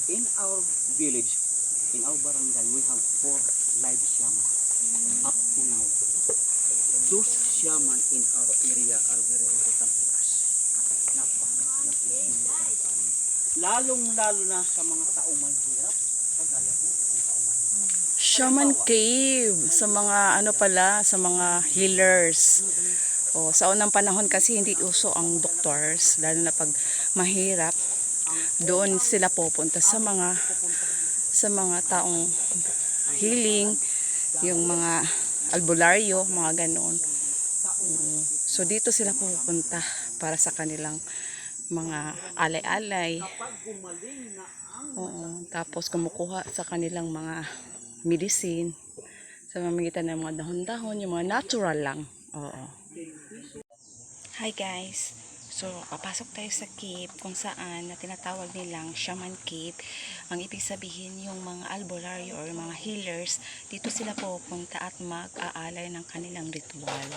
In our village, in our barangay, we have 4 live shaman up to now. Those shaman in our area are very important for us. Lalong-lalo na sa mga taong mahirap, kagaya ko, ang taong mahirap. Shaman cave sa mga ano pala, sa mga healers. O, sa unang panahon kasi hindi uso ang doctors, lalo na pag mahirap. Doon sila pupunta sa mga taong healing, yung mga albularyo, mga ganoon. So dito sila pupunta para sa kanilang mga alay-alay. Tapos kumukuha sa kanilang mga medicine sa pamamagitan ng mga dahon-dahon, yung mga natural lang. Oo. Hi guys. So, papasok tayo sa cave kung saan na tinatawag nilang shaman cave. Ang ibig sabihin yung mga albularyo or mga healers, dito sila pupunta at mag-aalay ng kanilang ritual.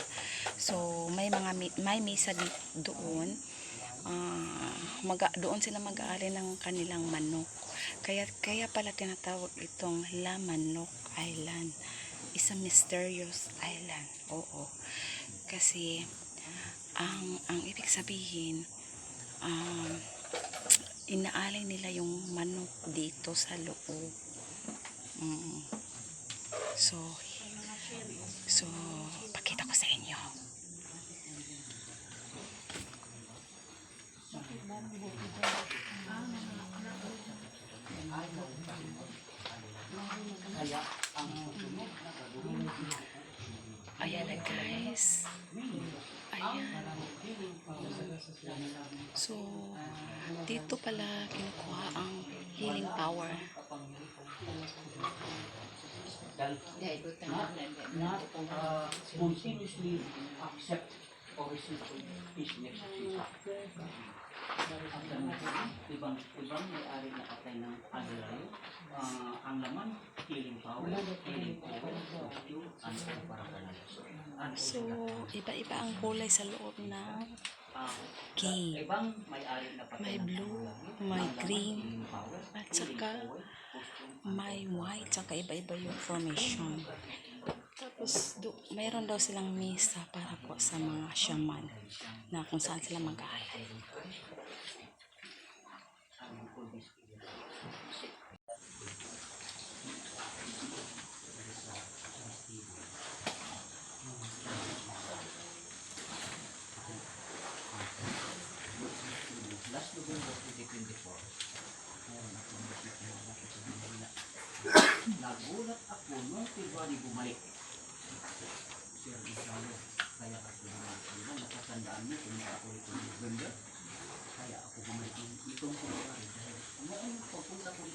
So, may misa doon. Doon sila mag-aalay ng kanilang manok. Kaya pala tinatawag itong La Manok Island. Isang mysterious island. Oo. Kasi ang ibig sabihin, inaalay nila yung manok dito sa loob. So pakita ko sa inyo. Ayan na guys. Ayan. So, dito pala kinukuha ang healing power. Not continuously accept or receive peace next to you. Ibang may-ari na patay ng albularyo. Ang laman, healing power, costume, So, iba-iba ang kulay sa loob ng cave. May blue, may green, at saka may white, saka iba-iba yung formation. Tapos, mayroon daw silang misa para po sa mga shaman na kung saan sila mag-aalay. Last November 2024, nagulat ako nung February bumalik. Sir Isalo, kaya ako nakatandaan mo kung ako ito November. Kaya ako bumalik itong February. Dahil noong pagpunta ko